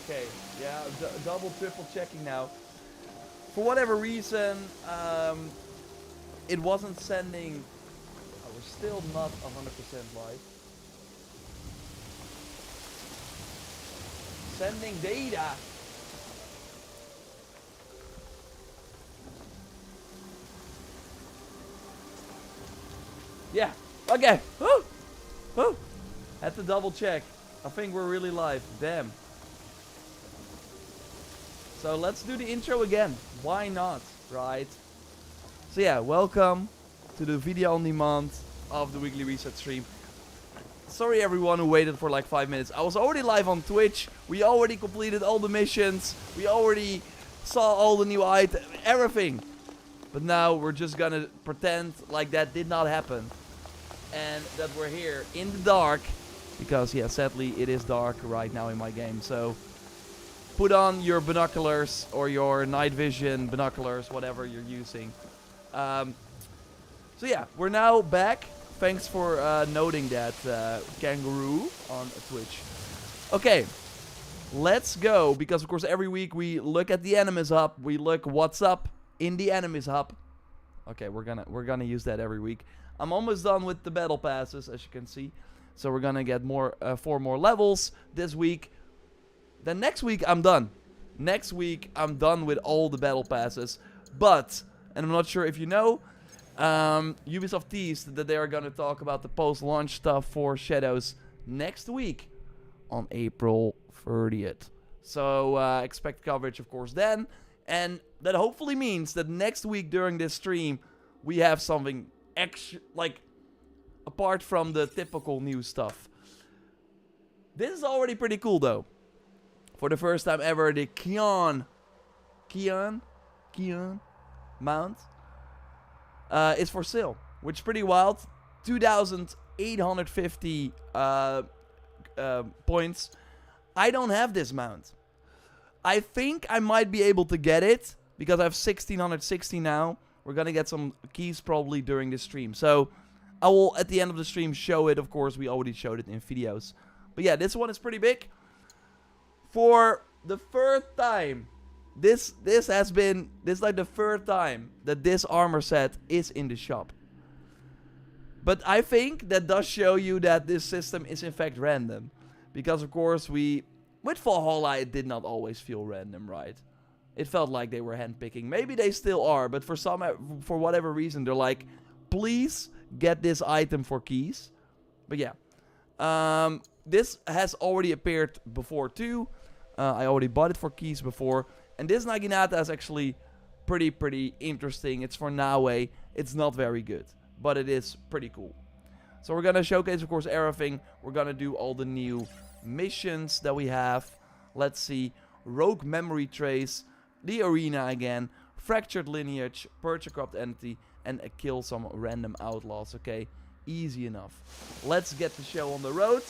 Okay, yeah, double, triple checking now. For whatever reason, it wasn't sending. Oh, we're still not 100% live. Sending data. Yeah. Okay. Woo! Woo! Had to double check. I think we're really live. Damn. So let's do the intro again. Why not? Right? So yeah, welcome to the video on demand of the weekly reset stream. Sorry everyone who waited for like 5 minutes. I was already live on Twitch. We already completed all the missions. We already saw all the new items. Everything. But now we're just gonna pretend like that did not happen. And that we're here in the dark. Because yeah, sadly it is dark right now in my game. So put on your binoculars or your night vision binoculars, whatever you're using. So yeah, we're now back. Thanks for noting that, Kangaroo on Twitch. Okay, let's go. Because of course every week we look at the enemies hub. We look what's up in the enemies hub. Okay, we're gonna use that every week. I'm almost done with the battle passes, as you can see. So we're gonna get 4 more levels this week. Then next week I'm done. Next week I'm done with all the battle passes. But, and I'm not sure if you know, Ubisoft teased that they are gonna talk about the post-launch stuff for Shadows next week on April 30th. So expect coverage, of course, then. And that hopefully means that next week during this stream we have something extra, like, apart from the typical news stuff. This is already pretty cool, though. For the first time ever, the Kion mount is for sale, which is pretty wild. 2,850 points. I don't have this mount. I think I might be able to get it because I have 1,660 now. We're gonna get some keys probably during this stream. So I will, at the end of the stream, show it. Of course, we already showed it in videos. But yeah, this one is pretty big. For the third time, this is like the third time that this armor set is in the shop. But I think that does show you that this system is in fact random. Because of course with Valhalla it did not always feel random, right? It felt like they were handpicking. Maybe they still are, but for whatever reason they're like, please get this item for keys. But yeah. This has already appeared before too. I already bought it for keys before. And this Naginata is actually pretty interesting. It's for Naue. It's not very good, but it is pretty cool. So we're going to showcase, of course, everything. We're going to do all the new missions that we have. Let's see. Rogue Memory Trace. The Arena again. Fractured Lineage. Purge a Corrupt Entity. And kill some random outlaws. Okay, easy enough. Let's get the show on the road.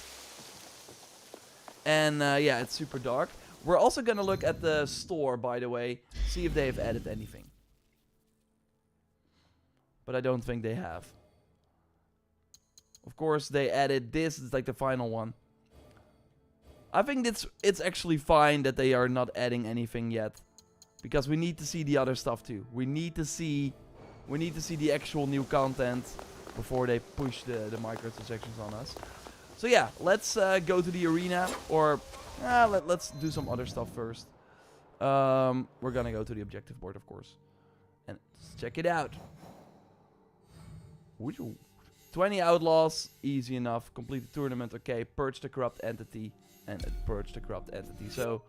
And yeah, it's super dark. We're also going to look at the store, by the way. See if they've added anything. But I don't think they have. Of course, they added this. It's like the final one. I think it's actually fine that they are not adding anything yet. Because we need to see the other stuff too. We need to see the actual new content before they push the microtransactions on us. So yeah, let's go to the arena, or let's do some other stuff first. We're gonna go to the objective board, of course, and let's check it out. 20 outlaws, easy enough. Complete the tournament, okay. Purge the corrupt entity, and purge the corrupt entity. So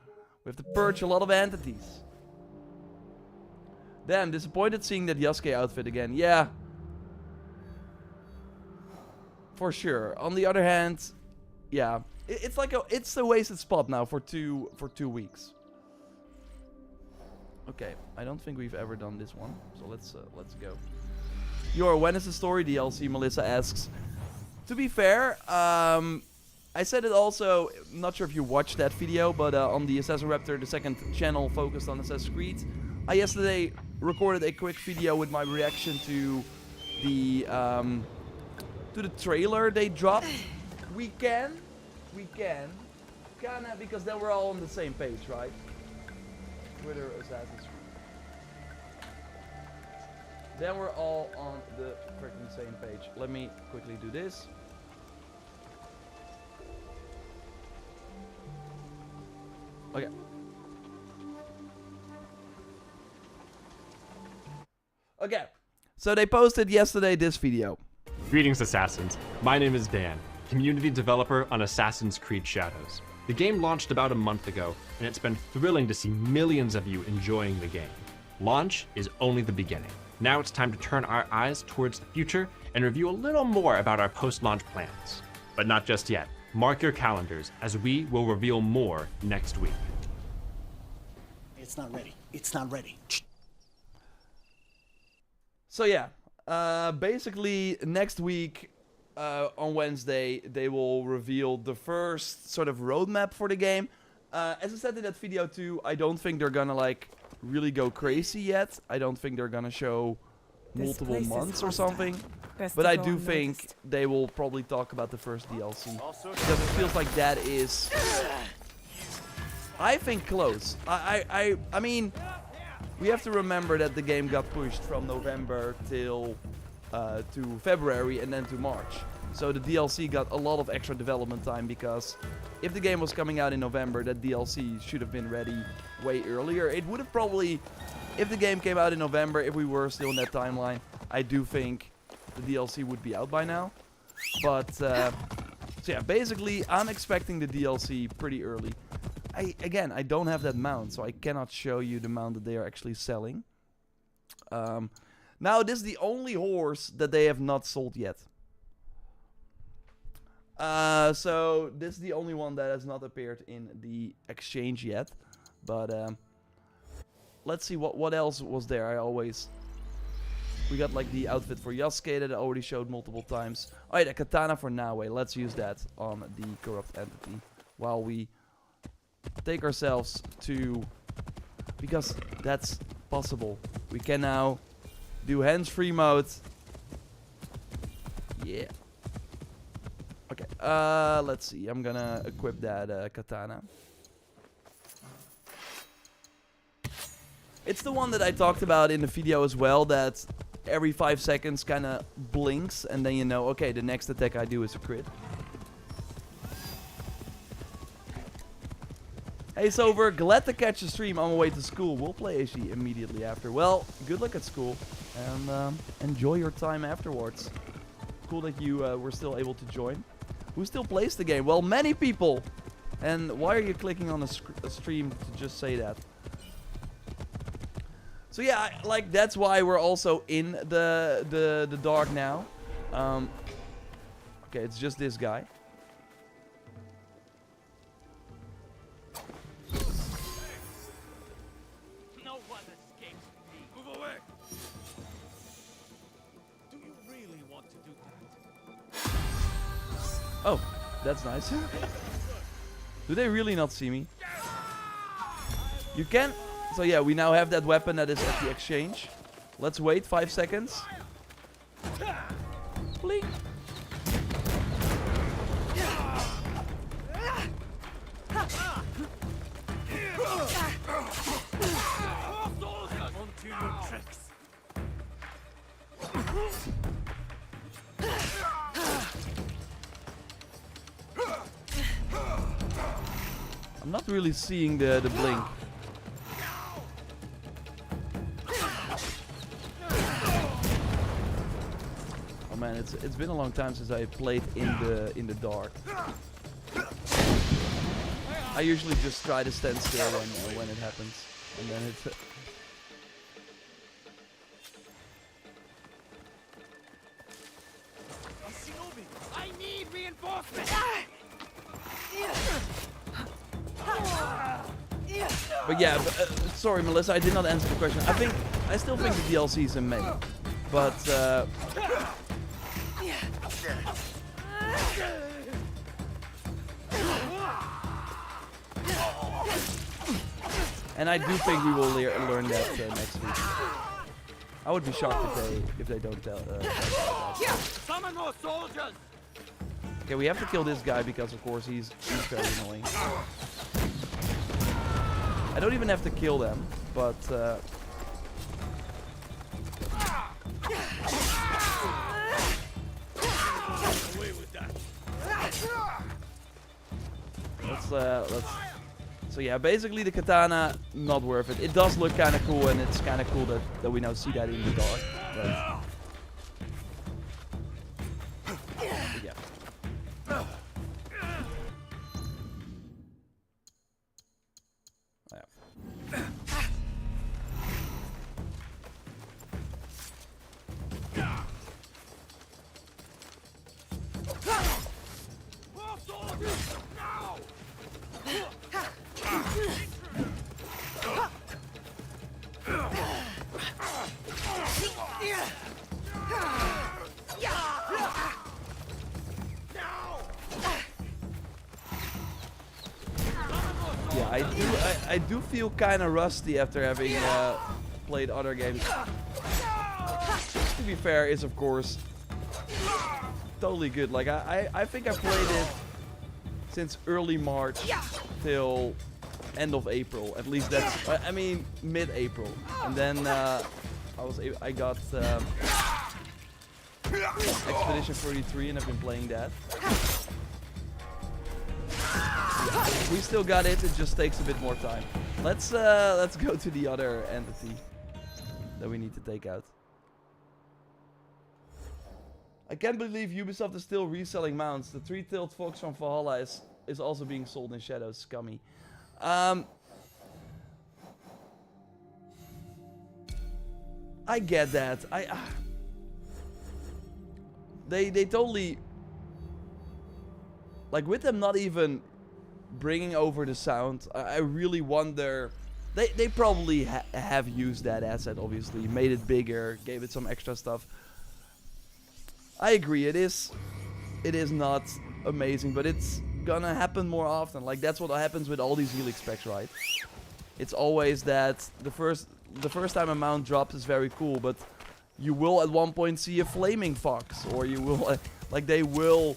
we have to purge a lot of entities. Damn, disappointed seeing that Yasuke outfit again. Yeah. For sure. On the other hand, yeah. It's like it's a wasted spot now for 2 weeks. Okay, I don't think we've ever done this one. So let's go. When is the story DLC? Melissa asks. To be fair, I said it also, I'm not sure if you watched that video, but on the JorRaptor, the second channel focused on Assassin's Creed, I yesterday recorded a quick video with my reaction to the trailer they dropped. We can kinda, because then we're all on the same page, right? Twitter Assassin's Creed. Then we're all on the freaking same page. Let me quickly do this. Okay. Okay. So they posted yesterday this video. Greetings, Assassins. My name is Dan, community developer on Assassin's Creed Shadows. The game launched about a month ago, and it's been thrilling to see millions of you enjoying the game. Launch is only the beginning. Now it's time to turn our eyes towards the future and review a little more about our post-launch plans. But not just yet. Mark your calendars, as we will reveal more next week. It's not ready. It's not ready. So yeah, basically next week on Wednesday they will reveal the first sort of roadmap for the game. As I said in that video too, I don't think they're gonna like really go crazy yet. I don't think they're gonna show multiple months or something. But I do think they will probably talk about the first DLC. Because it feels like that is, I think, close. I mean, we have to remember that the game got pushed from November till to February and then to March. So the DLC got a lot of extra development time, because if the game was coming out in November, that DLC should have been ready way earlier. It would have probably, if the game came out in November, if we were still in that timeline, I do think the DLC would be out by now. But, so yeah, basically, I'm expecting the DLC pretty early. Again, I don't have that mount, so I cannot show you the mount that they are actually selling. Now, this is the only horse that they have not sold yet. So, this is the only one that has not appeared in the exchange yet. But, let's see what else was there. We got like the outfit for Yasuke that I already showed multiple times. Alright, a katana for Naue. Let's use that on the corrupt entity while we take ourselves to, because that's possible. We can now do hands-free mode. Yeah. Okay, let's see. I'm gonna equip that katana. It's the one that I talked about in the video as well, that every 5 seconds kind of blinks, and then you know, okay, the next attack I do is a crit. Hey Sober, glad to catch the stream on my way to school. We'll play AC immediately after. Well, good luck at school, and enjoy your time afterwards. Cool that you were still able to join. Who still plays the game? Well, many people. And why are you clicking on a stream to just say that? So yeah, like that's why we're also in the dark now. Okay, it's just this guy. No one escapes me. Move away. Do you really want to do that? Oh, that's nice. Do they really not see me? You can. So yeah, we now have that weapon that is at the exchange. Let's wait 5 seconds. Blink. Onto your tricks. I'm not really seeing the blink. Oh man, it's been a long time since I played in the dark. I usually just try to stand still when it happens, and then it. I need reinforcements. But yeah, sorry Melissa, I did not answer the question. I still think the DLC is in May, but and I do think we will learn that next week. I would be shocked if they don't tell. Summon more soldiers. Okay, we have to kill this guy because, of course, he's very annoying. I don't even have to kill them, but... Away with that. let's... So yeah, basically the katana, not worth it. It does look kind of cool, and it's kind of cool that we now see that in the dark. But yeah. Yeah, I do feel kind of rusty after having played other games. To be fair, is of course totally good. Like I think I played it since early March till end of April. At least that's I mean mid-April, and then I got Expedition 33, and I've been playing that. We still got it. It just takes a bit more time. Let's go to the other entity that we need to take out. I can't believe Ubisoft is still reselling mounts. The three-tailed fox from Valhalla is also being sold in Shadows. Scummy. I get that. They totally, like, with them not even bringing over the sound, I really wonder. They probably have used that asset, obviously, made it bigger, gave it some extra stuff. I agree, it is not amazing, but it's gonna happen more often. Like, that's what happens with all these helix packs, right? It's always that the first time a mount drops is very cool, but you will at one point see a flaming fox, or you will like, they will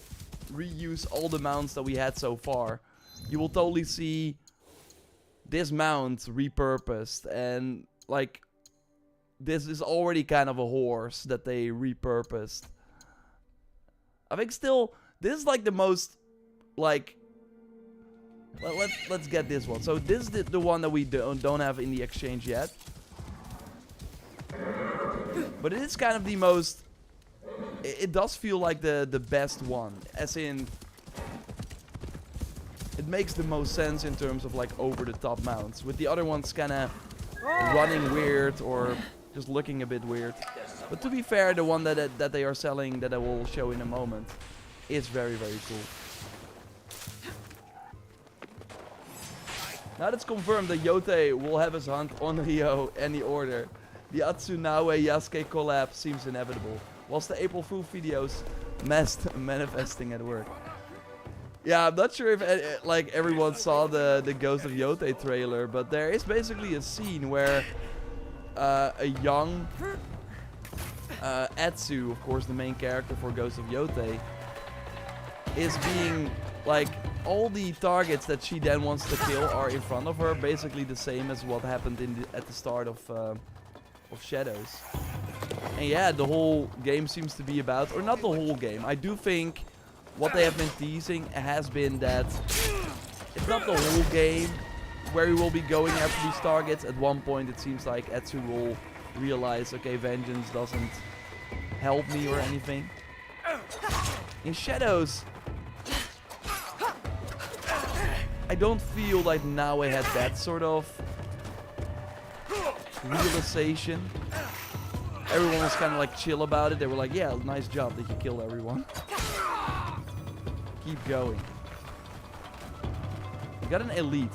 reuse all the mounts that we had so far. You will totally see this mount repurposed, and like, this is already kind of a horse that they repurposed. I think still, this is like the most, like, let's get this one. So this is the one that we don't have in the exchange yet. But it is kind of the most, it does feel like the best one, as in, it makes the most sense in terms of like over-the-top mounts. With the other ones kind of running weird or just looking a bit weird. But to be fair, the one that they are selling, that I will show in a moment, is very, very cool. Now that's confirmed that Yote will have his hunt on Rio any order. The Atsunawe Yasuke collab seems inevitable. Whilst the April Fool videos manifesting at work. Yeah, I'm not sure if like everyone saw the Ghost of Yote trailer, but there is basically a scene where a young Atsu, of course the main character for Ghost of Yote, is being, like, all the targets that she then wants to kill are in front of her, basically the same as what happened at the start of Shadows. And yeah, the whole game seems to be about, or not the whole game, I do think what they have been teasing has been that it's not the whole game where we will be going after these targets. At one point it seems like Atsu will realize, okay, vengeance doesn't help me or anything. In Shadows, I don't feel like now I had that sort of realization. Everyone was kind of like chill about it. They were like, yeah, nice job that you killed everyone. Keep going. We got an elite.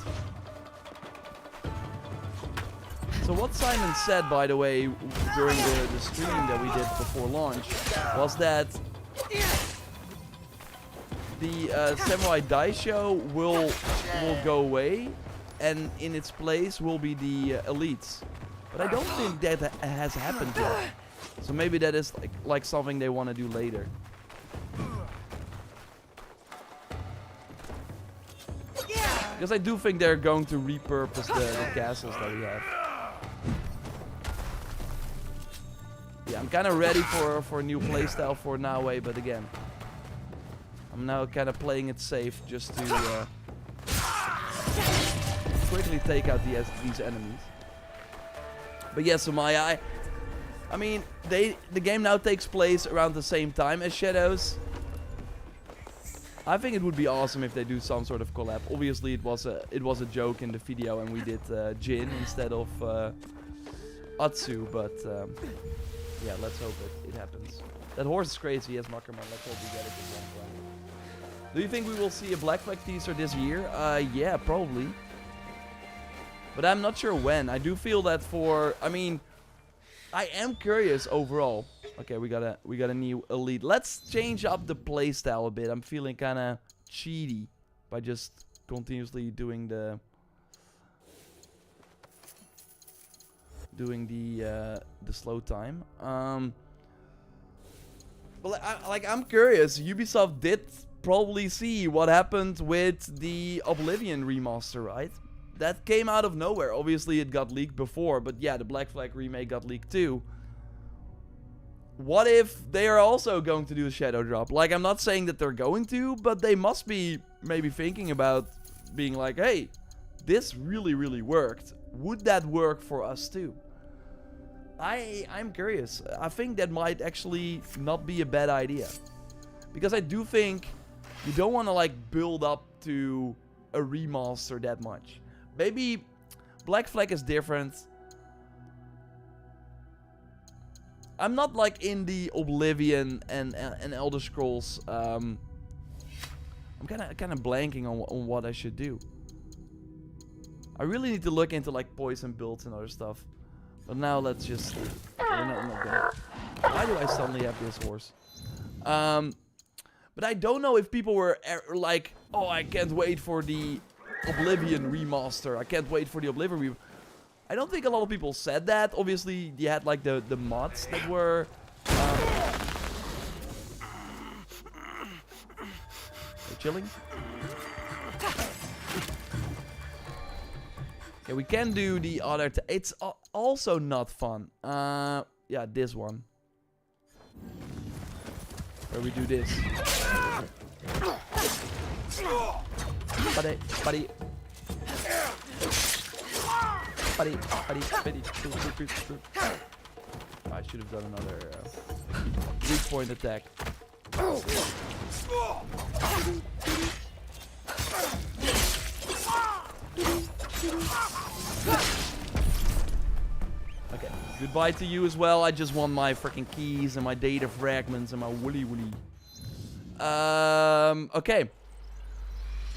So what Simon said, by the way, during the stream that we did before launch, was that the Samurai Daisho will go away, and in its place will be the elites. But I don't think that has happened yet. So maybe that is like something they want to do later. Because I do think they're going to repurpose the castles that we have. Yeah, I'm kind of ready for a new playstyle for Naue, but again, I'm now kind of playing it safe just to quickly take out these enemies. But yeah, Sumaya, I mean, the game now takes place around the same time as Shadows. I think it would be awesome if they do some sort of collab. Obviously, it was a joke in the video, and we did Jin instead of Atsu. But yeah, let's hope it happens. That horse is crazy, yes, Makkerman. Let's hope we get it at one point. Do you think we will see a Black Flag teaser this year? Yeah, probably. But I'm not sure when. I do feel that I mean, I am curious overall. Okay, we got a new elite. Let's change up the playstyle a bit. I'm feeling kind of cheaty by just continuously doing the slow time. But I'm curious. Ubisoft did probably see what happened with the Oblivion remaster, right? That came out of nowhere. Obviously, it got leaked before, but yeah, the Black Flag remake got leaked too. What if they are also going to do a shadow drop? Like, I'm not saying that they're going to, but they must be maybe thinking about being like, hey, this really, really worked. Would that work for us too? I'm curious. I think that might actually not be a bad idea. Because I do think you don't want to like build up to a remaster that much. Maybe Black Flag is different. I'm not like in the Oblivion and Elder Scrolls. I'm kind of blanking on what I should do. I really need to look into like poison builds and other stuff. But now let's just. We're not gonna. Why do I suddenly have this horse? But I don't know if people were like, oh, I can't wait for the Oblivion remaster. I can't wait for the Oblivion. I don't think a lot of people said that. Obviously, you had like the mods that were. Are chilling? Okay, we can do the other. It's also not fun. Yeah, this one. Where we do this. Buddy. I should have done another weak point attack. Okay, goodbye to you as well. I just want my freaking keys and my data fragments and my woolly. Okay.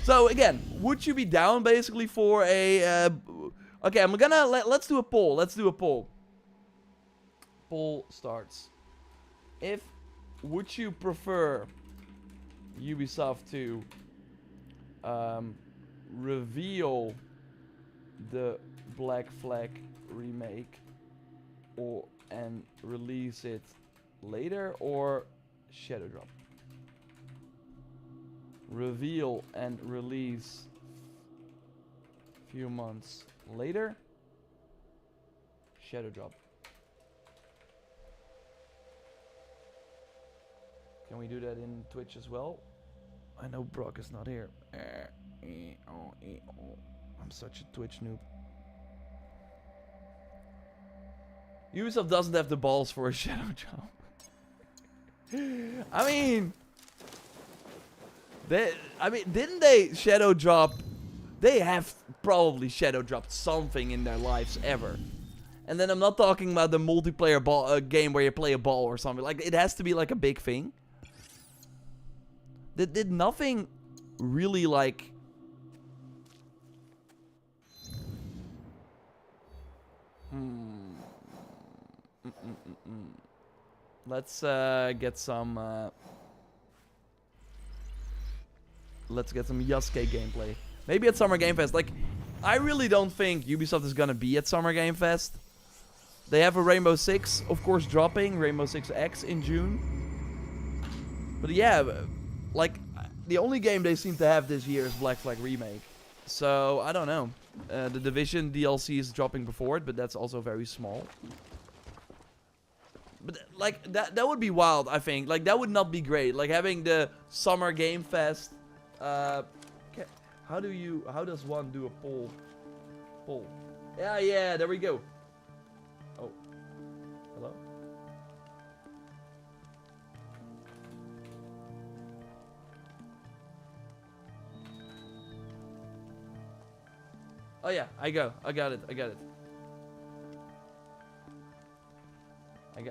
So again, would you be down basically for a? Okay, I'm gonna let's do a poll. Let's do a poll. Poll starts. Would you prefer Ubisoft to reveal the Black Flag remake and release it later, or shadow drop? Reveal and release few months later, shadow drop. Can we do that in Twitch as well? I know Brock is not here. I'm such a Twitch noob. Ubisoft doesn't have the balls for a shadow drop. I mean, didn't they shadow drop? They have probably shadow dropped something in their lives ever. And then I'm not talking about the multiplayer game where you play a ball or something. Like, it has to be like a big thing. Did nothing really like... Let's get some... Let's get some Yasuke gameplay. Maybe at Summer Game Fest. Like, I really don't think Ubisoft is gonna be at Summer Game Fest. They have a Rainbow Six, of course, dropping. Rainbow Six X in June. But yeah, like, the only game they seem to have this year is Black Flag Remake. So, I don't know. The Division DLC is dropping before it, but that's also very small. But, like, that would be wild, I think. Like, that would not be great. Like, having the Summer Game Fest. How does one do a poll? Yeah, there we go. Oh. Hello? Oh yeah, I got it.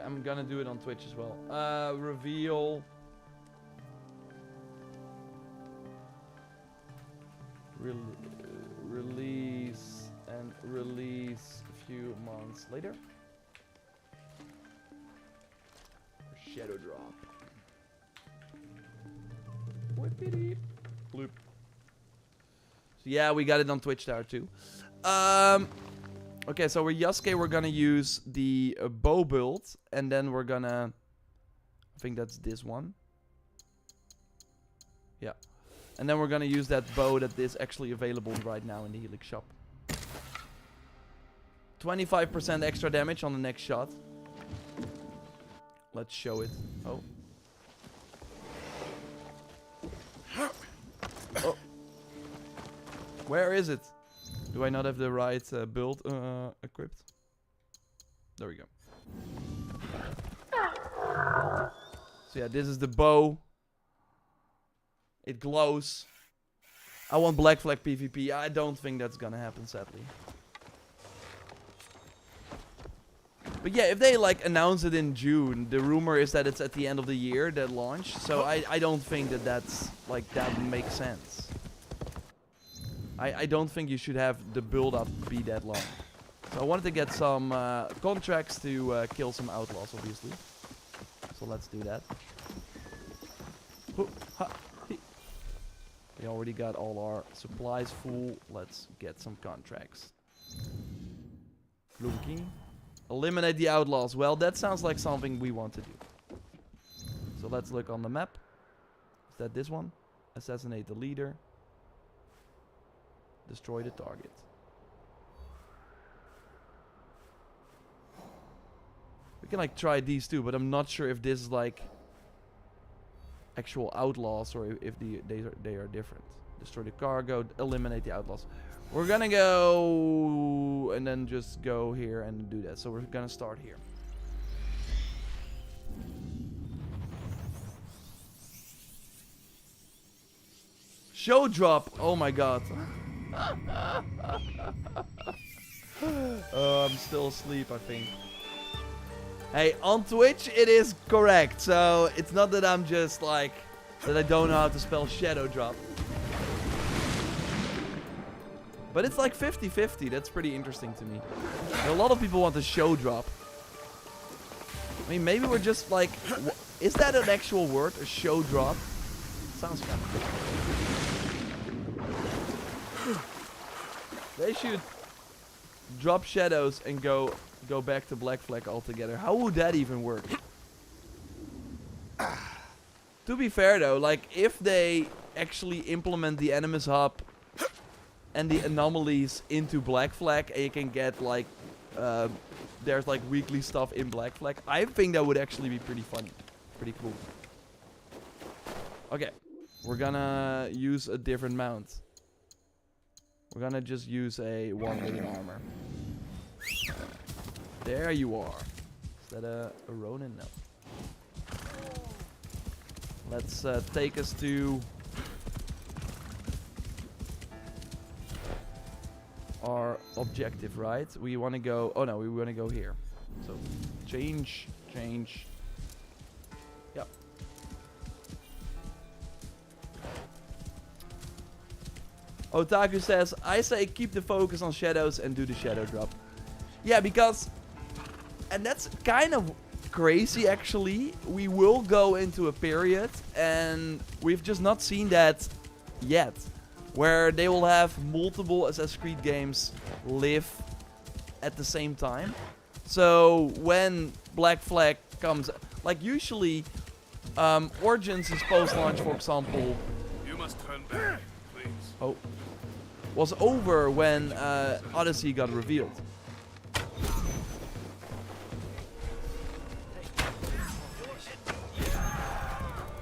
I'm gonna do it on Twitch as well. Reveal. Release and release a few months later. Shadow drop. Whippity bloop. So yeah, we got it on Twitch there too. Okay, so we're Yasuke. We're gonna use the bow build, and then we're gonna. I think that's this one. Yeah. And then we're gonna use that bow that is actually available right now in the Helix shop. 25% extra damage on the next shot. Let's show it. Oh. Oh. Where is it? Do I not have the right build equipped? There we go. So yeah, this is the bow. It glows. I want Black Flag PvP. I don't think that's gonna happen, sadly. But yeah, if they like announce it in June, the rumor is that it's at the end of the year, that launch. So I don't think that's like, that makes sense. I don't think you should have the build-up be that long. So I wanted to get some contracts to kill some outlaws, obviously. So let's do that. We already got all our supplies full. Let's get some contracts. Flunky. Eliminate the outlaws. Well, that sounds like something we want to do. So let's look on the map. Is that this one? Assassinate the leader. Destroy the target. We can like try these too, but I'm not sure if this is like actual outlaws or if they are different. Destroy the cargo, eliminate the outlaws. We're gonna go and then just go here and do that. So we're gonna start here. Show drop. Oh my god. Oh, I'm still asleep, I think. Hey, on Twitch it is correct. So it's not that I'm just like that I don't know how to spell shadow drop. But it's like 50-50. That's pretty interesting to me. And a lot of people want the show drop. I mean, maybe we're just like... Is that an actual word? A show drop? Sounds kind of good. They should drop shadows and go back to Black Flag altogether. How would that even work? To be fair though, like if they actually implement the Animus Hub and the anomalies into Black Flag, and you can get like there's like weekly stuff in Black Flag, I think that would actually be pretty funny, pretty cool. Okay, we're gonna use a different mount. We're gonna just use a 1 million armor. There you are. Is that a Ronin? No. Let's take us to our objective, right? We want to go... Oh no, we want to go here. So, change. Yep. Otaku says, I say keep the focus on shadows and do the shadow drop. Yeah, because... And that's kind of crazy, actually. We will go into a period, and we've just not seen that yet, where they will have multiple Assassin's Creed games live at the same time. So when Black Flag comes, like usually Origins is post-launch, for example. You must turn back, please. Oh. was over when Odyssey got revealed.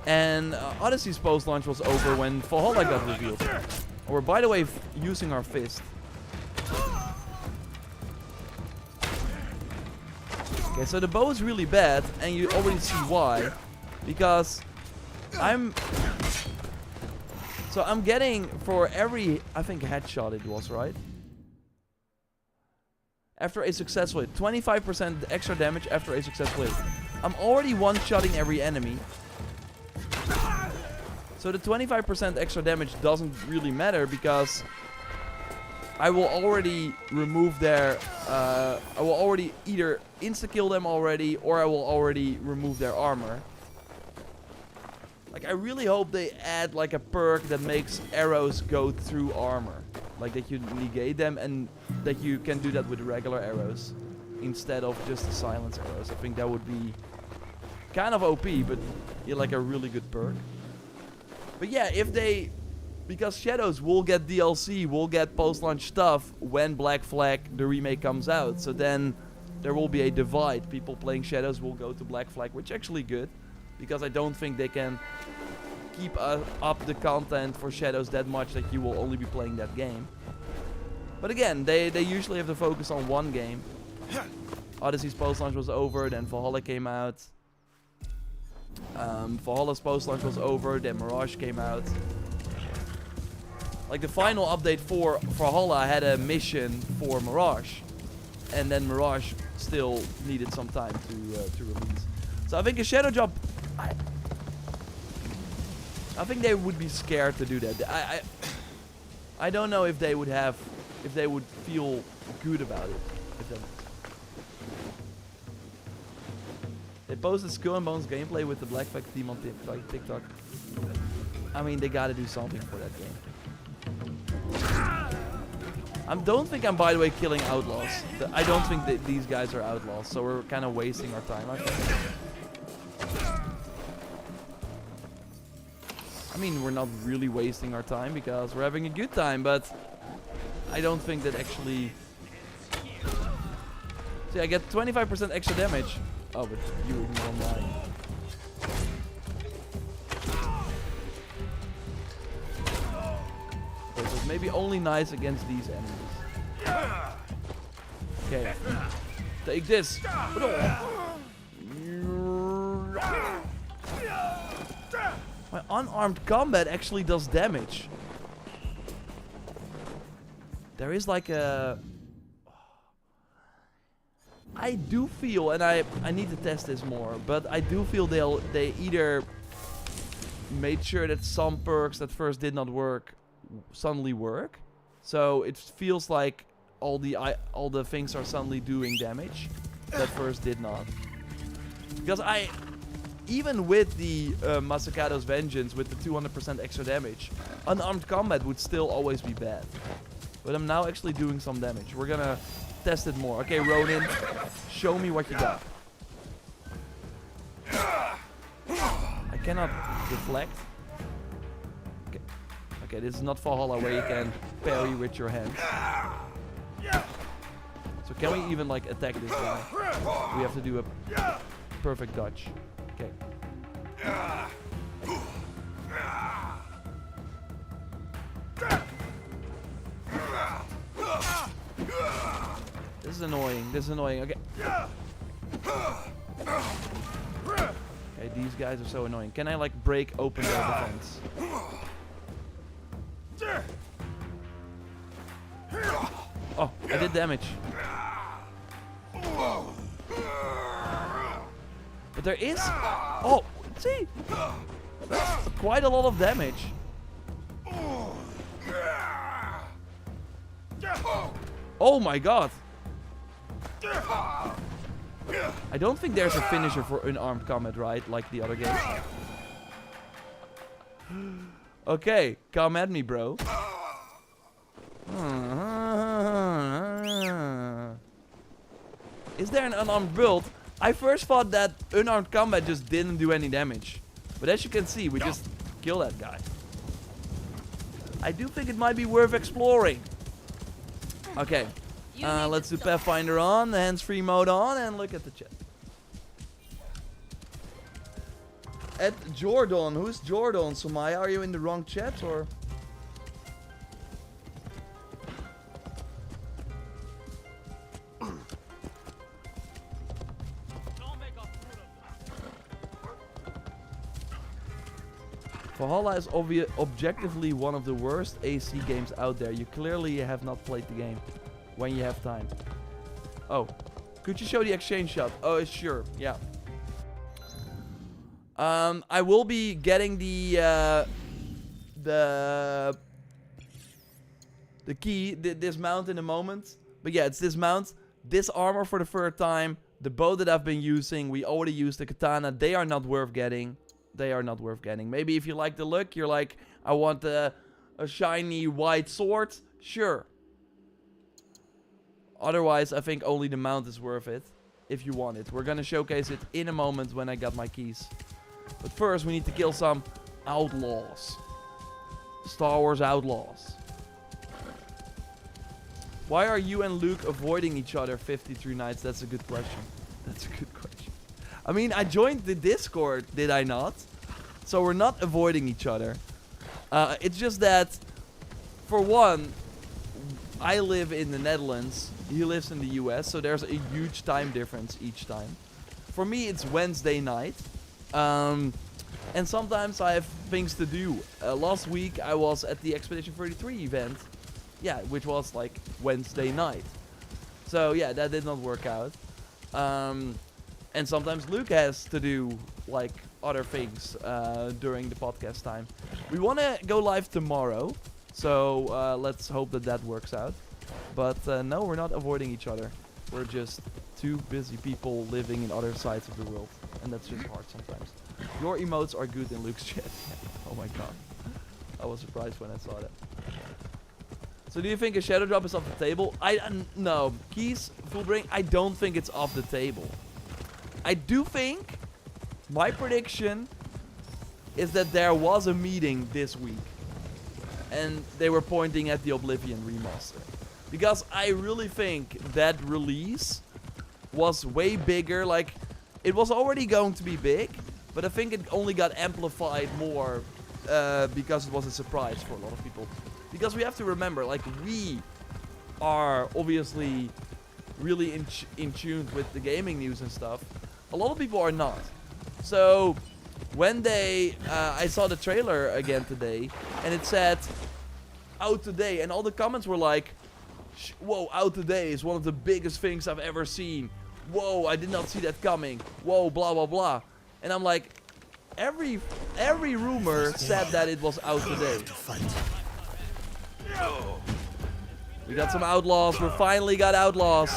And Odyssey's post-launch was over when Valhalla got revealed. Or, by the way, using our fist. Okay, so the bow is really bad, and you already see why. Because I'm getting, for every, I think, headshot it was, right? After a successful hit. 25% extra damage after a successful hit. I'm already one-shotting every enemy. So the 25% extra damage doesn't really matter because I will already remove their... I will already either insta-kill them already or I will already remove their armor. Like, I really hope they add like a perk that makes arrows go through armor. Like that you negate them and that you can do that with regular arrows instead of just the silence arrows. I think that would be kind of OP, but yeah, like a really good perk. But yeah, if they... Because Shadows will get DLC, will get post-launch stuff when Black Flag, the remake, comes out. So then there will be a divide. People playing Shadows will go to Black Flag, which is actually good. Because I don't think they can keep up the content for Shadows that much that you will only be playing that game. But again, they usually have to focus on one game. Odyssey's post-launch was over, then Valhalla came out. Valhalla's post-launch was over, then Mirage came out. Like the final update for Valhalla had a mission for Mirage. And then Mirage still needed some time to release. So I think a Shadow Drop... I think they would be scared to do that. I don't know if they would have... If they would feel good about it. If that They posted Skull and Bones gameplay with the Black Flag team on TikTok. I mean, they gotta do something for that game. I don't think I'm, by the way, killing outlaws. I don't think that these guys are outlaws, so we're kind of wasting our time, I think. I mean, we're not really wasting our time because we're having a good time, but I don't think that actually... See, I get 25% extra damage. Oh, but you won't die. Okay, so it's maybe only nice against these enemies. Okay. Take this. My unarmed combat actually does damage. There is like a... I do feel, and I need to test this more, but I do feel they either made sure that some perks that first did not work suddenly work. So it feels like all the things are suddenly doing damage that first did not. Because even with the Masacado's Vengeance, with the 200% extra damage, unarmed combat would still always be bad. But I'm now actually doing some damage. We're gonna test it more. Okay, Ronin, show me what you got. I cannot deflect. Okay. Okay, this is not Valhalla where you can parry with your hands. So can we even like attack this guy? We have to do a perfect dodge. Okay. This is annoying. This is annoying. Okay. Okay, these guys are so annoying. Can I like break open their defense? Oh, I did damage. But there is... Oh, see? That's quite a lot of damage. Oh my god. I don't think there's a finisher for unarmed combat, right? Like the other games. Okay, come at me, bro. Is there an unarmed build? I first thought that unarmed combat just didn't do any damage. But as you can see, we just kill that guy. I do think it might be worth exploring. Okay. Let's do Pathfinder on, the hands-free mode on, and look at the chat. At Jordan. Who's Jordan? Somaya, are you in the wrong chat, or...? Valhalla is objectively one of the worst AC games out there. You clearly have not played the game when you have time. Oh, could you show the exchange shot? Oh, sure, yeah. I will be getting the key, this mount in a moment. But yeah, it's this mount, this armor for the third time, the bow that I've been using. We already used the katana. They are not worth getting. They are not worth getting. Maybe if you like the look, you're like, I want a shiny white sword. Sure. Otherwise, I think only the mount is worth it. If you want it. We're gonna showcase it in a moment when I got my keys. But first, we need to kill some outlaws. Star Wars outlaws. Why are you and Luke avoiding each other 53 nights? That's a good question. That's a good question. I mean, I joined the Discord, did I not? So we're not avoiding each other. It's just that, for one, I live in the Netherlands. He lives in the US, so there's a huge time difference each time. For me, it's Wednesday night. And sometimes I have things to do. Last week, I was at the Expedition 33 event. Yeah, which was like Wednesday night. So yeah, that did not work out. And sometimes Luke has to do like other things during the podcast time. We want to go live tomorrow. So let's hope that that works out. But no, we're not avoiding each other. We're just two busy people living in other sides of the world. And that's just hard sometimes. Your emotes are good in Luke's chat. Oh my god. I was surprised when I saw that. So do you think a shadow drop is off the table? No. Keys, Fullbring, I don't think it's off the table. I do think my prediction is that there was a meeting this week. And they were pointing at the Oblivion remaster. Because I really think that release was way bigger. Like, it was already going to be big. But I think it only got amplified more because it was a surprise for a lot of people. Because we have to remember, like, we are obviously really in tune with the gaming news and stuff. A lot of people are not. So when I saw the trailer again today, and it said out today, and all the comments were like, whoa, out today is one of the biggest things I've ever seen. Whoa, I did not see that coming. Whoa, blah blah blah. And I'm like, every rumor said that it was out today. We got some outlaws. We finally got outlaws.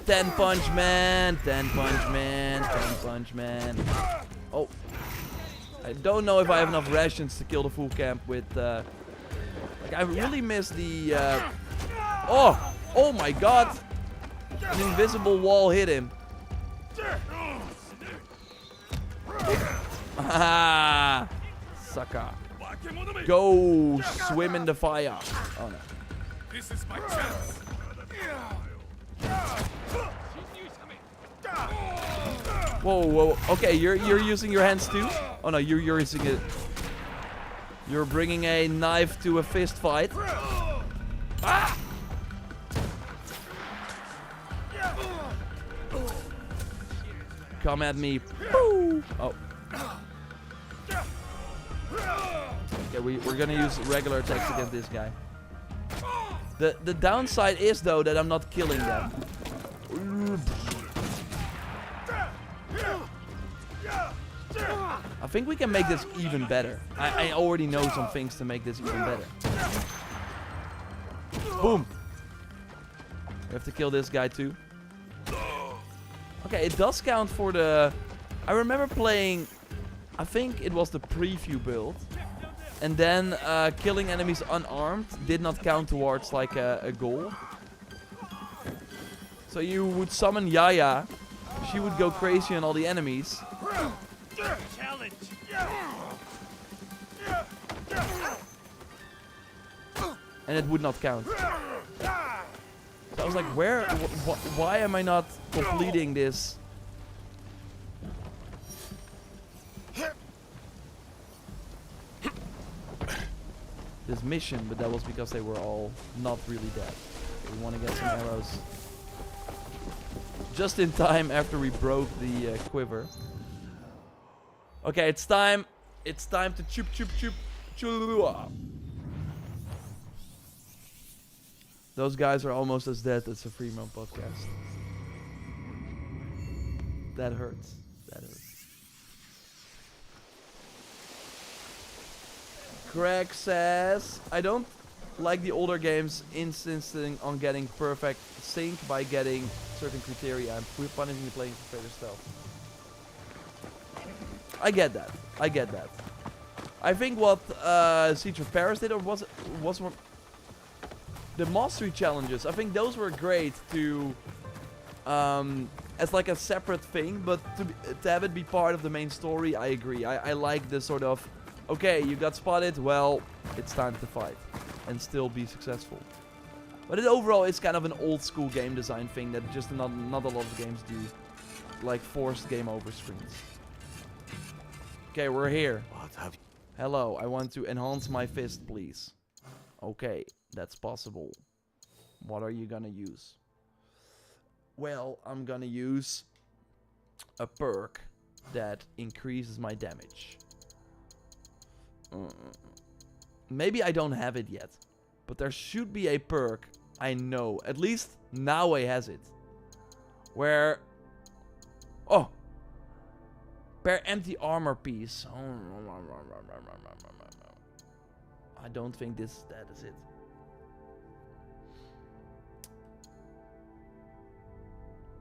10 punch man, 10 punch man, 10 punch man. Oh. I don't know if I have enough rations to kill the full camp with, like, I really miss the, oh my god. An invisible wall hit him. Ah, sucker. Go swim in the fire. Oh no. This is my chance. Whoa, whoa. Okay, you're using your hands too? Oh no, you're using it. You're bringing a knife to a fist fight. Ah! Come at me. Boo! Oh. Okay, we're gonna use regular attacks against this guy. The downside is though that I'm not killing them. I think we can make this even better. I already know some things to make this even better. Boom. We have to kill this guy too. Okay, it does count for the... I remember playing... I think it was the preview build. And then killing enemies unarmed did not count towards like a goal. So you would summon Yaya. She would go crazy on all the enemies. Challenge. and it would not count. So I was like, where, why am I not completing this? This mission, but that was because they were all not really dead. We want to get some arrows. Just in time after we broke the quiver. Okay, it's time. It's time to choop choop choop choo. Those guys are almost as dead as a Freeman podcast. That hurts. That hurts. Greg says, I don't like the older games insisting on getting perfect sync by getting certain criteria and punishing the playing for further stealth. I get that. I get that. I think what Siege of Paris did, or was what the mastery challenges, I think those were great to as like a separate thing, but to have it be part of the main story, I agree. I like the sort of, okay, you got spotted, well, it's time to fight and still be successful. But it overall is kind of an old school game design thing that just not a lot of games do, like forced game over screens. Okay, we're here. Hello, I want to enhance my fist, please. Okay, that's possible. What are you gonna use? Well, I'm gonna use a perk that increases my damage. Maybe I don't have it yet, but there should be a perk, I know, at least Naue has it, where, oh, per empty armor piece. I don't think that is it.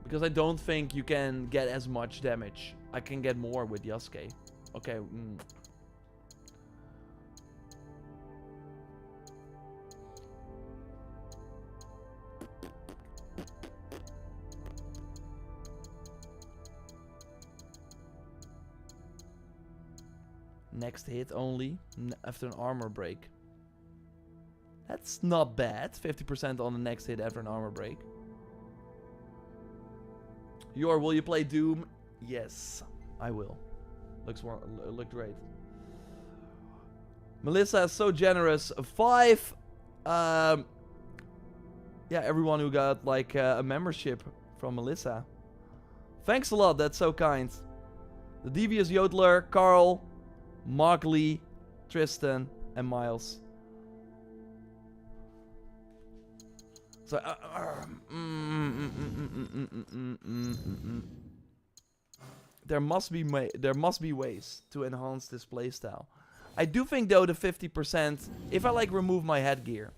Because I don't think you can get as much damage. I can get more with Yasuke. Okay. Next hit only after an armor break. That's not bad. 50% on the next hit after an armor break. Will you play Doom? Yes, I will. Looked great. Melissa is so generous. 5. Yeah, everyone who got like a membership from Melissa. Thanks a lot. That's so kind. The Devious Yodeler, Carl, Mark Lee, Tristan, and Miles. So, there must be ways to enhance this playstyle. I do think though the 50%, if I like remove my headgear.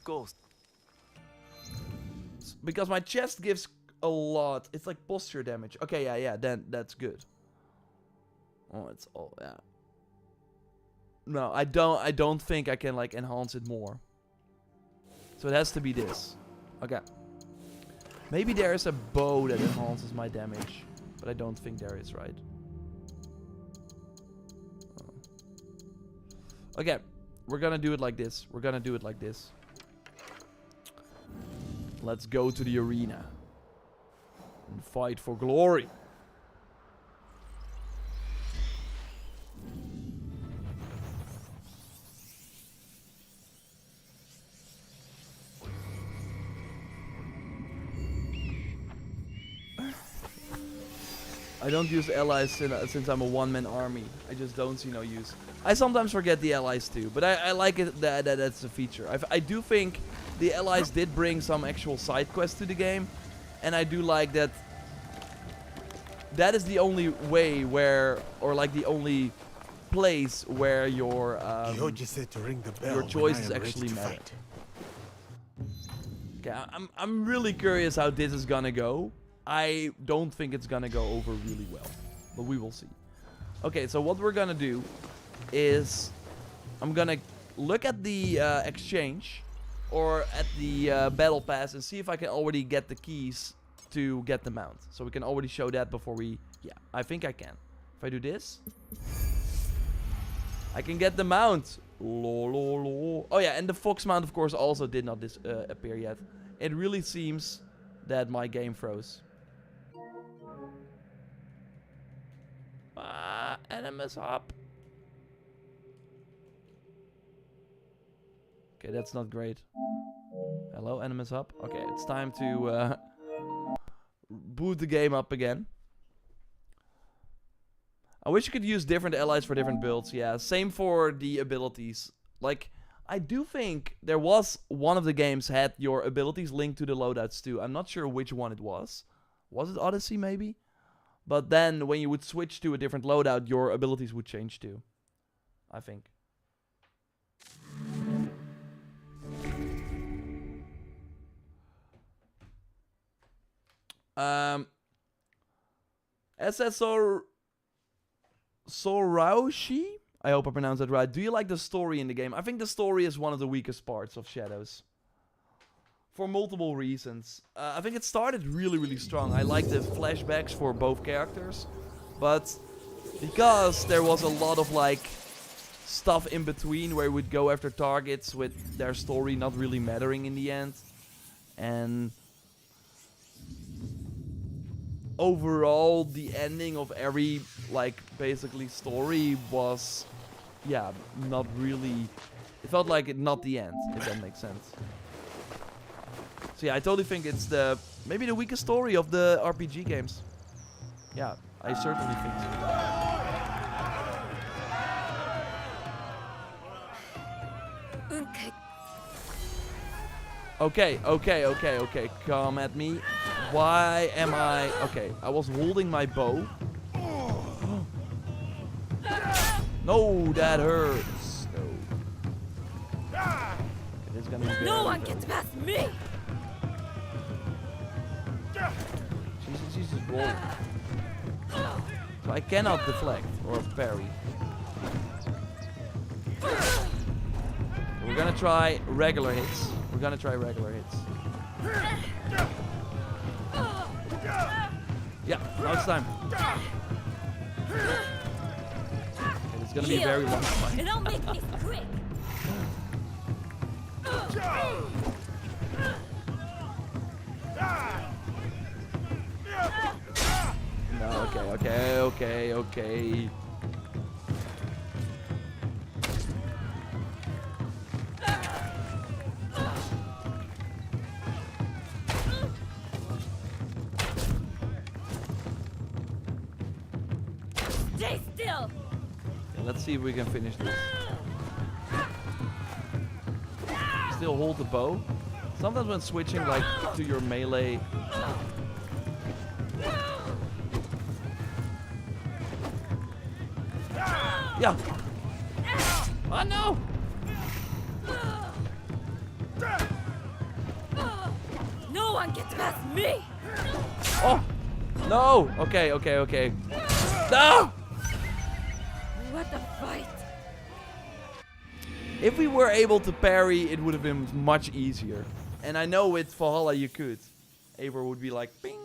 Ghost. Because my chest gives a lot. It's like posture damage. Okay, yeah, then that's good. Oh, it's all, yeah. No, I don't think I can like enhance it more. So it has to be this. Okay. Maybe there is a bow that enhances my damage, but I don't think there is, right? Oh. Okay, we're gonna do it like this. We're gonna do it like this. Let's go to the arena and fight for glory. I don't use allies since I'm a one-man army. I just don't see no use. I sometimes forget the allies too, but I like it that that's a feature. I do think the allies did bring some actual side quests to the game, and I do like that. That is the only way where, or like the only place where your choices actually matter. Okay, I'm really curious how this is gonna go. I don't think it's gonna go over really well, but we will see. Okay, so what we're gonna do is I'm gonna look at the exchange or at the battle pass and see if I can already get the keys to get the mount. So we can already show that before we... Yeah, I think I can. If I do this, I can get the mount. Lol. Oh yeah, and the fox mount, of course, also did not appear yet. It really seems that my game froze. Animus up. Okay, that's not great. Hello, Animus up. Okay, it's time to boot the game up again. I wish you could use different allies for different builds. Yeah, same for the abilities. Like, I do think there was one of the games had your abilities linked to the loadouts too. I'm not sure which one it was. Was it Odyssey maybe? But then when you would switch to a different loadout, your abilities would change too. I think. SSR Soraushi? I hope I pronounced that right. Do you like the story in the game? I think the story is one of the weakest parts of Shadows. For multiple reasons. I think it started really, really strong. I like the flashbacks for both characters. But because there was a lot of like stuff in between where we would go after targets with their story not really mattering in the end. And overall, the ending of every, like, basically story was, yeah, not really... It felt like not the end, if that makes sense. So yeah, I totally think it's maybe the weakest story of the RPG games. Yeah, I certainly think so. Okay, come at me. Why am I... Okay, I was holding my bow. No, that hurts. No. It is gonna be No one gets past me! Jesus, roll. So I cannot deflect or parry. We're gonna try regular hits. Yeah, now it's time. And it's gonna be a very long fight. And I'll make this quick! No, okay. Stay still! Okay, let's see if we can finish this. Still hold the bow. Sometimes when switching like to your melee. Yeah. Oh no. No one gets past me! Oh no. Okay. No. What a fight! If we were able to parry, it would have been much easier. And I know with Valhalla you could. Eivor would be like, ping.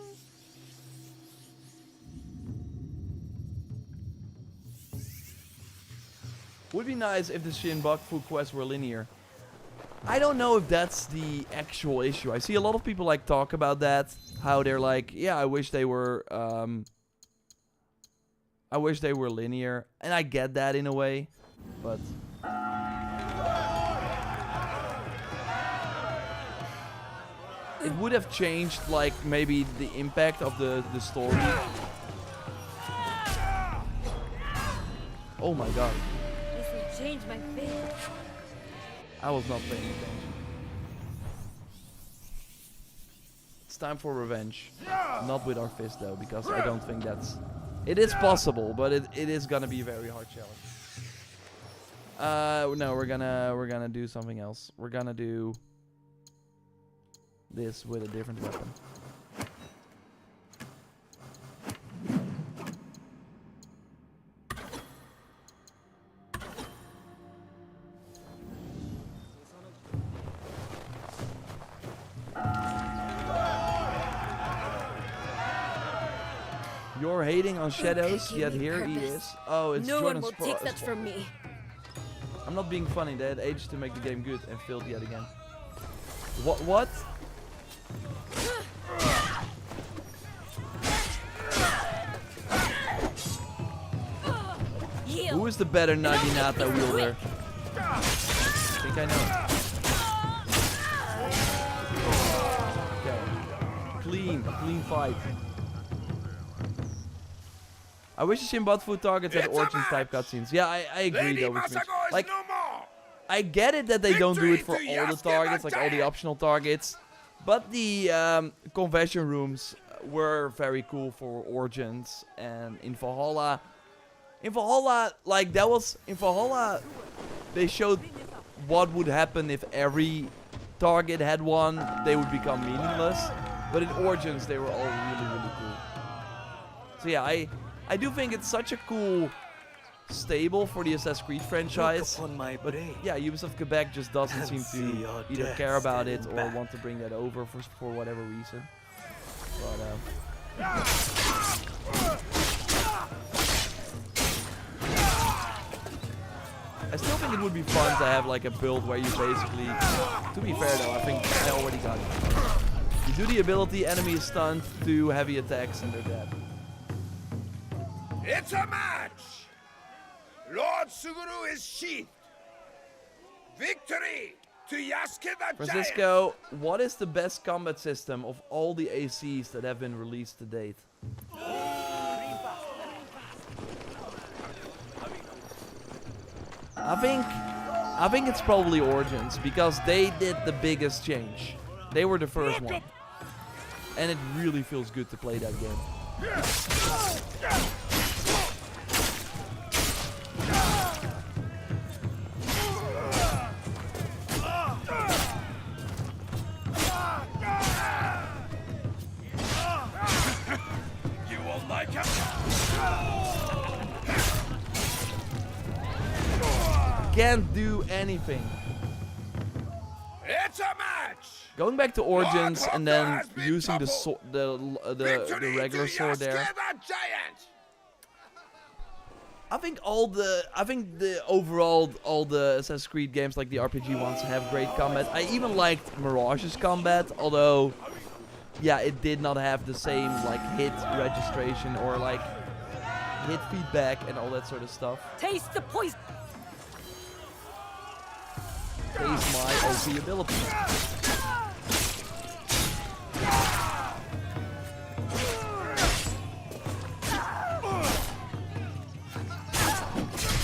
Would be nice if the Shin Bakfu quests were linear. I don't know if that's the actual issue. I see a lot of people like talk about that. How they're like, yeah, I wish they were linear. And I get that in a way. But it would have changed, like, maybe the impact of the story. Oh my god. This will change my fate. I was not paying attention. It's time for revenge. Not with our fist though, because I don't think that's... It is possible, but it is gonna be a very hard challenge. No, we're gonna do something else. We're gonna do this with a different weapon. You're hating on Shadows, yet here he is. Oh, it's No one Jordan's will take that from me. I'm not being funny. They had ages to make the game good and failed yet again. What? Heal. Who is the better Naginata wielder? I think I know. Okay. Clean fight. I wish the Shimbot food targets had Origins type cutscenes. Yeah, I agree Lady though with Mitch. Masako is Like, no more. I get it that they don't do it for Victory to all the Yasuke targets, like all the Giant. optional targets. But the convention rooms were very cool for Origins. And in Valhalla, like that was, in Valhalla, they showed what would happen if every target had one. They would become meaningless. But in Origins, they were all really cool. So yeah, I do think it's such a cool stable for the Assassin's Creed franchise. But yeah, Ubisoft Quebec just doesn't seem to either care about it or want to bring that over for whatever reason. But I still think it would be fun to have like a build where you basically, to be fair though, I think I already got it. You do the ability, enemy is stunned, do heavy attacks and they're dead. It's a match. Lord Suguru is sheathed. Victory to Yasuke the Giant. Francisco, what is the best combat system of all the ACs that have been released to date? I think it's probably Origins because they did the biggest change. They were the first one. And it really feels good to play that game. You won't like it. Can't do anything. It's a match. Going back to Origins and then has been using the toppled. the regular sword there. Yasuke the Giant. I think all the Assassin's Creed games, like the RPG ones, have great combat. I even liked Mirage's combat, although, yeah, it did not have the same like hit registration or like hit feedback and all that sort of stuff. Taste the poison. Taste my OP ability.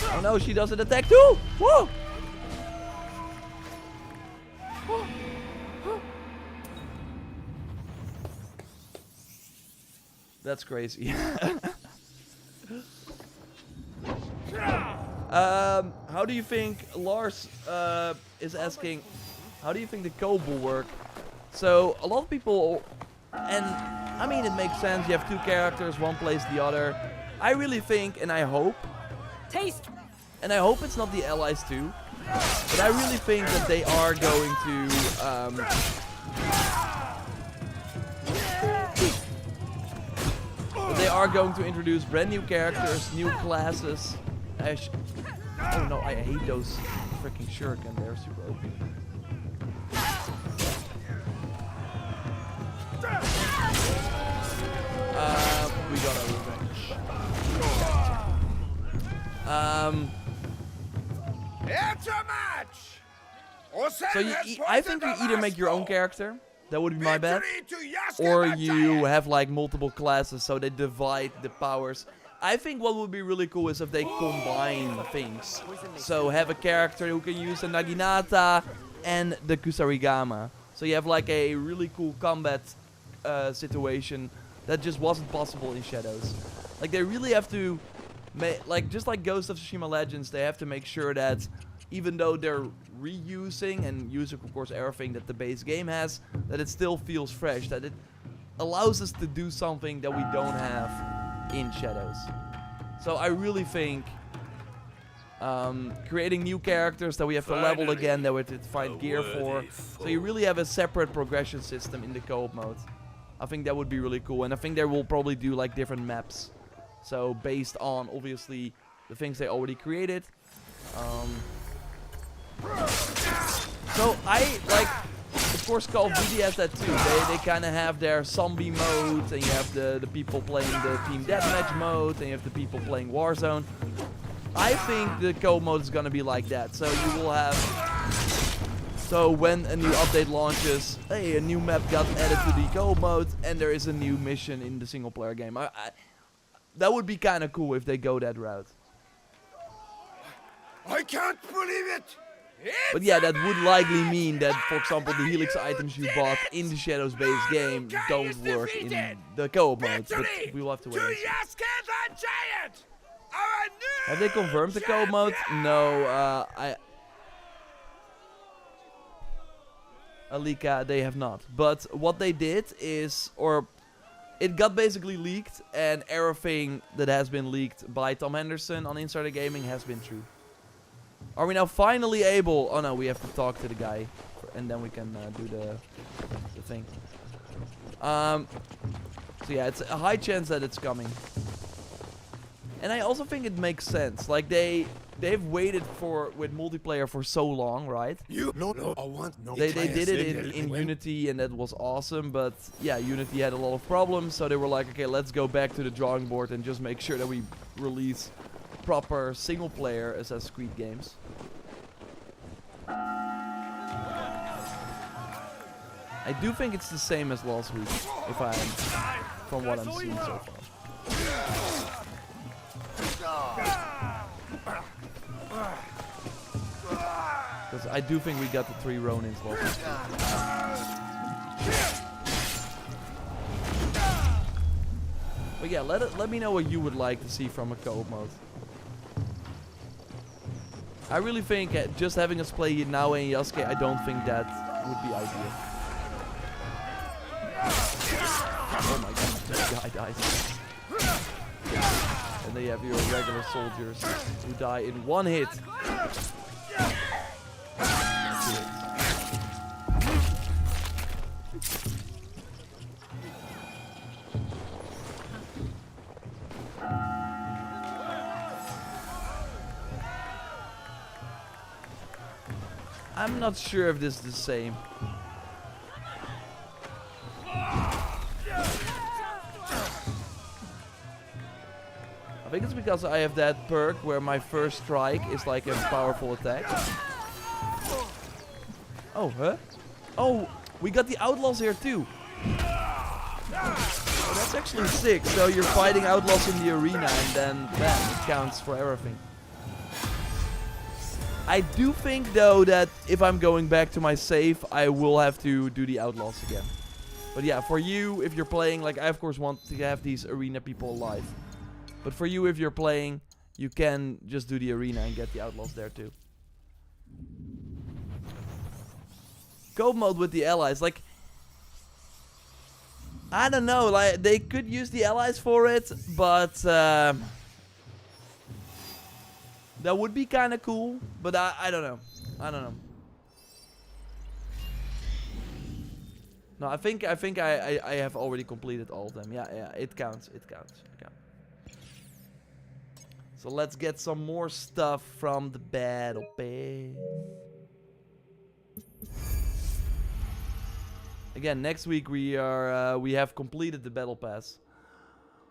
Oh no, she does an attack too! Whoa! That's crazy. How do you think, Lars is asking, how do you think the co-op will work? So, a lot of people, and I mean it makes sense, you have two characters, one plays the other. I really think, and I hope, Taste. and I hope it's not the Allies too, but I really think that they are going to introduce brand new characters, new classes. Oh no, I hate those freaking shuriken, they're super OP. We got our revenge. It's a match. So I think you either make your own character, that would be my bet, or you have like multiple classes so they divide the powers. I think what would be really cool is if they combine things. So have a character who can use the Naginata and the Kusarigama. So you have like a really cool combat situation that just wasn't possible in Shadows. Like they really have to, like just like Ghost of Tsushima Legends, they have to make sure that even though they're reusing and using of course everything that the base game has, that it still feels fresh, that it allows us to do something that we don't have in Shadows. So I really think creating new characters that we have to level again, that we have to find gear for, so you really have a separate progression system in the co-op mode. I think that would be really cool, and I think they will probably do like different maps, so based on obviously the things they already created. So I like, of course, Call of Duty has that too. They kind of have their zombie mode, and you have the people playing the team deathmatch mode, and you have the people playing Warzone. I think the co-op mode is gonna be like that. So you will have. So when a new update launches, hey, a new map got added to the co-op mode, and there is a new mission in the single player game. That would be kind of cool if they go that route. I can't believe it! But yeah, that would likely mean that, for example, the Helix items you bought in the Shadows-based game don't work in the co-op mode. But we will have to wait and see. Have they confirmed the co-op mode? No, Alika, they have not. But what they did is, or it got basically leaked, and everything that has been leaked by Tom Henderson on Insider Gaming has been true. Are we now finally able... Oh no, we have to talk to the guy, and then we can do the thing. So yeah, it's a high chance that it's coming. And I also think it makes sense. Like, they've waited with multiplayer for so long, right? No, I want no. They did it in Unity, and that was awesome. But yeah, Unity had a lot of problems, so they were like, okay, let's go back to the drawing board and just make sure that we release proper single-player Assassin's Creed games. I do think it's the same as last week, from what I'm seeing so far. Because I do think we got the 3 Ronins last week. But yeah, let me know what you would like to see from a co-op mode. I really think just having us play Naue and Yasuke, I don't think that would be ideal. Oh my god, this guy dies. And then you have your regular soldiers who die in 1 hit. I'm not sure if this is the same. I think it's because I have that perk where my first strike is like a powerful attack. Oh, huh? Oh, we got the outlaws here too. Oh, that's actually sick. So you're fighting outlaws in the arena and then bam, it counts for everything. I do think though that if I'm going back to my save, I will have to do the outlaws again. But yeah, for you, if you're playing, like I of course want to have these arena people alive. But for you, if you're playing, you can just do the arena and get the outlaws there too. Co-op mode with the allies, like... I don't know, like they could use the allies for it, but... that would be kind of cool, but I don't know. I don't know. No, I think I have already completed all of them. Yeah, it counts. It counts. So let's get some more stuff from the battle pass. Again, next week we have completed the battle pass.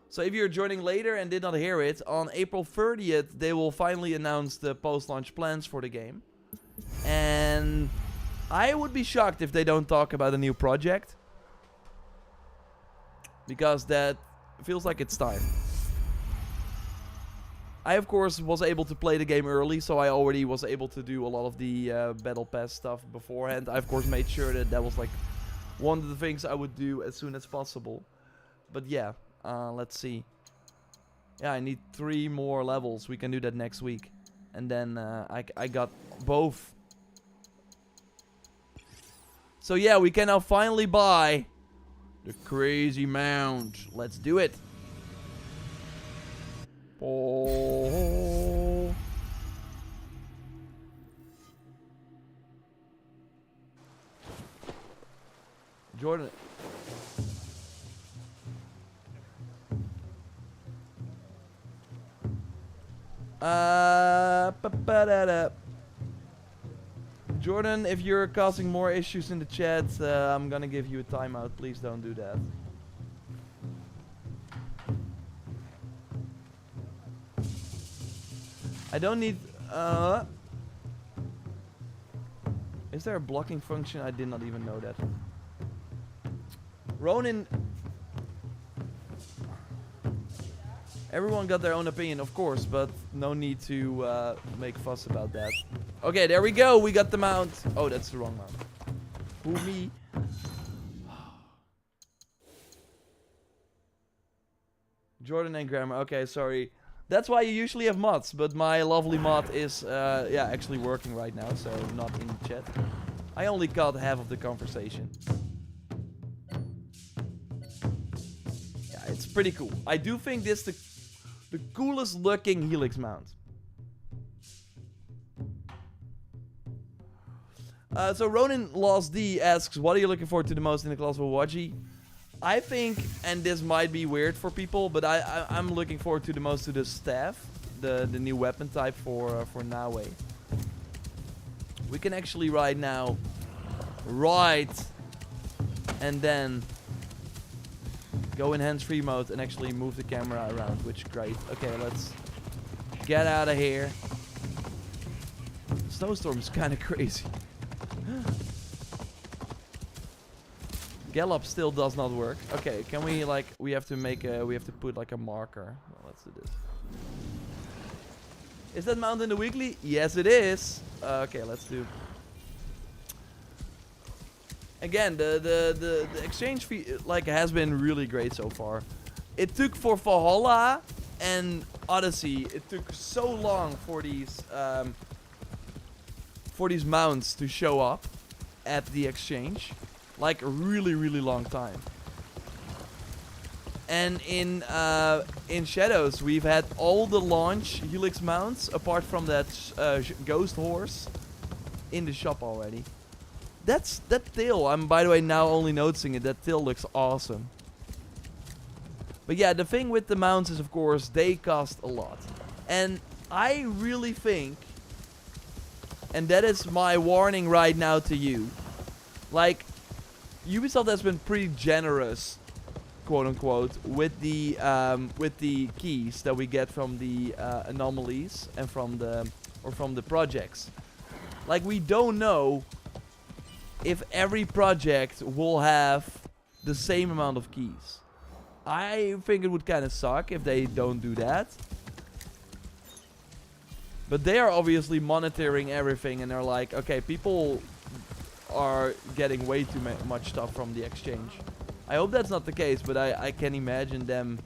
So if you're joining later and did not hear it, on April 30th they will finally announce the post-launch plans for the game. And I would be shocked if they don't talk about a new project. Because that feels like it's time. I of course was able to play the game early, so I already was able to do a lot of the battle pass stuff beforehand. I of course made sure that that was like one of the things I would do as soon as possible. But yeah, let's see. Yeah, I need 3 more levels. We can do that next week. And then I got both. So yeah, we can now finally buy the crazy mount. Let's do it. Oh. Jordan. Jordan, if you're causing more issues in the chat, I'm gonna give you a timeout. Please don't do that. I don't need... Is there a blocking function? I did not even know that. Ronin... Everyone got their own opinion, of course, but no need to make fuss about that. Okay, there we go. We got the mount. Oh, that's the wrong mount. Who, me? Jordan and Grammar. Okay, sorry. That's why you usually have mods, but my lovely mod is, yeah, actually working right now, so not in the chat. I only got half of the conversation. Yeah, it's pretty cool. I do think this is the coolest looking Helix mount. So Ronin Lost D asks, what are you looking forward to the most in the class of Waji? I think, and this might be weird for people, but I'm looking forward to the most to the staff, the new weapon type for Nawe. We can actually right now ride and then go in hands-free mode and actually move the camera around, which is great. Okay, let's get out of here. Snowstorm is kind of crazy. Gallop still does not work. Okay, can we like we have to put like a marker. Well, let's do this. Is that mount in the weekly? Yes, it is. Okay, let's do. Again, the exchange fee like has been really great so far. It took for Valhalla and Odyssey. It took so long for these mounts to show up at the exchange. Like a really, really long time. And in Shadows, we've had all the launch Helix mounts, apart from that Ghost Horse, in the shop already. That tail, I'm by the way now only noticing it, that tail looks awesome. But yeah, the thing with the mounts is of course, they cost a lot. And I really think, and that is my warning right now to you, like, Ubisoft has been pretty generous, quote unquote, with the keys that we get from the anomalies and from the projects. Like, we don't know if every project will have the same amount of keys. I think it would kind of suck if they don't do that. But they are obviously monitoring everything and they're like, okay, people are getting way too much stuff from the exchange. I hope that's not the case, but I can imagine them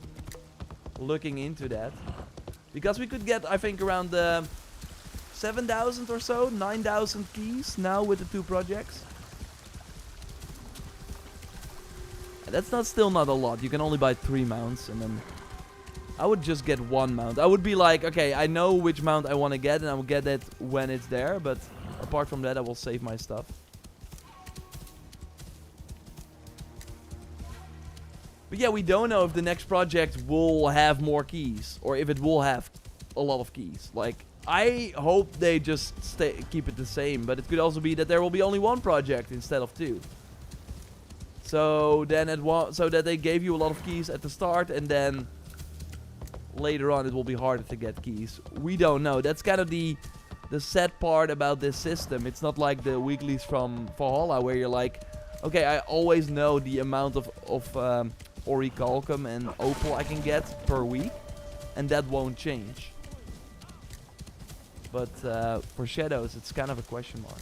looking into that. Because we could get, I think, around 7,000 or so, 9,000 keys now with the two projects. And that's still not a lot. You can only buy 3 mounts, and then I would just get 1 mount. I would be like, okay, I know which mount I want to get, and I will get it when it's there, but apart from that, I will save my stuff. But yeah, we don't know if the next project will have more keys, or if it will have a lot of keys. Like, I hope they just keep it the same, but it could also be that there will be only 1 project instead of 2. So then so that they gave you a lot of keys at the start, and then later on it will be harder to get keys. We don't know. That's kind of the sad part about this system. It's not like the weeklies from Valhalla where you're like, okay, I always know the amount of Orichalcum and Opal I can get per week, and that won't change. But for Shadows, it's kind of a question mark.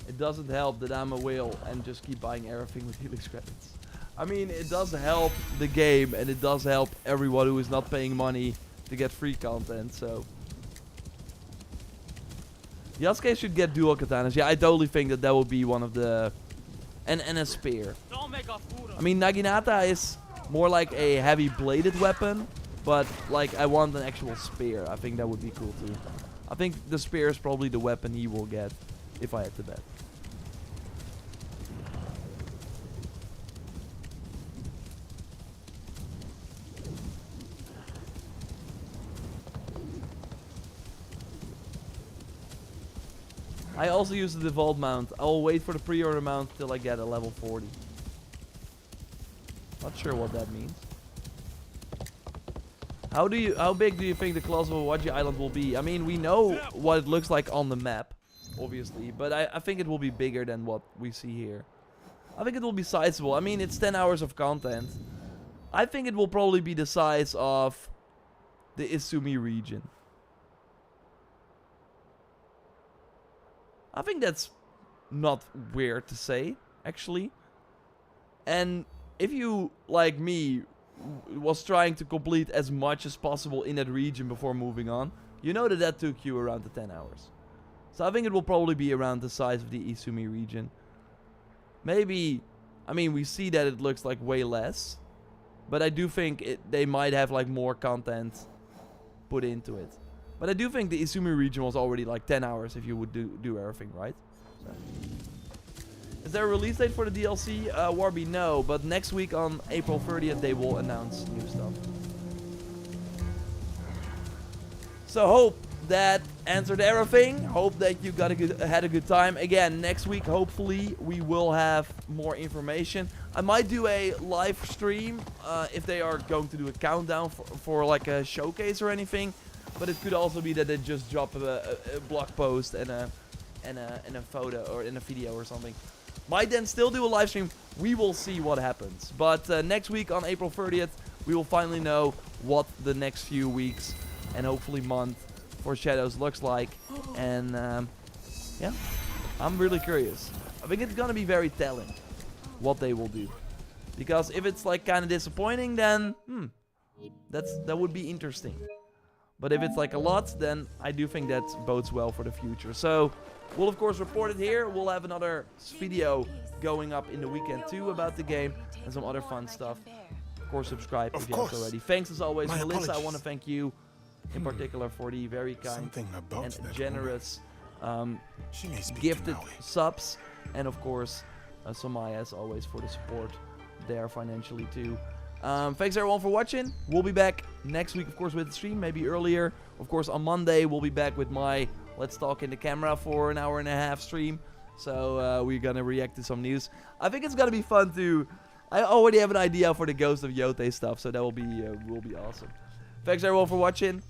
It doesn't help that I'm a whale and just keep buying everything with Helix credits. I mean, it does help the game, and it does help everyone who is not paying money to get free content, so. Yasuke should get dual katanas. Yeah, I totally think that will be one of the... And a spear. I mean, Naginata is more like a heavy bladed weapon, but like I want an actual spear. I think that would be cool too. I think the spear is probably the weapon he will get, if I had to bet. I also use the default mount. I'll wait for the pre-order mount till I get a level 40. Not sure what that means. How big do you think the Colossal Waji Island will be? I mean, we know what it looks like on the map, obviously, but I think it will be bigger than what we see here. I think it will be sizable. I mean, it's 10 hours of content. I think it will probably be the size of the Izumi region. I think that's not weird to say, actually. And if you, like me, was trying to complete as much as possible in that region before moving on, you know that that took you around the 10 hours. So I think it will probably be around the size of the Izumi region. Maybe, I mean, we see that it looks like way less. But I do think they might have like more content put into it. But I do think the Izumi region was already like 10 hours if you would do everything, right? So. Is there a release date for the DLC? Warby, no. But next week on April 30th, they will announce new stuff. So hope that answered everything. Hope that you had a good time. Again, next week, hopefully, we will have more information. I might do a live stream if they are going to do a countdown for like a showcase or anything. But it could also be that they just drop a blog post and a photo or in a video or something. Might then still do a live stream. We will see what happens. But next week on April 30th, we will finally know what the next few weeks and hopefully month for Shadows looks like. And yeah, I'm really curious. I think it's gonna be very telling what they will do. Because if it's like kind of disappointing, then that would be interesting. But if it's like a lot, then I do think that bodes well for the future. So we'll of course report it here. We'll have another video going up in the weekend too about the game and some other fun stuff. Of course, subscribe if you haven't already. Thanks as always, Melissa. I want to thank you in particular for the very kind and generous gifted subs. And of course, Somaya as always for the support there financially too. Thanks everyone for watching. We'll be back next week, of course, with the stream, maybe earlier. Of course, on Monday, we'll be back with my Let's Talk in the Camera for an hour and a half stream. So we're gonna react to some news. I think it's gonna be fun too. I already have an idea for the Ghost of Yote stuff, so that will be awesome. Thanks everyone for watching.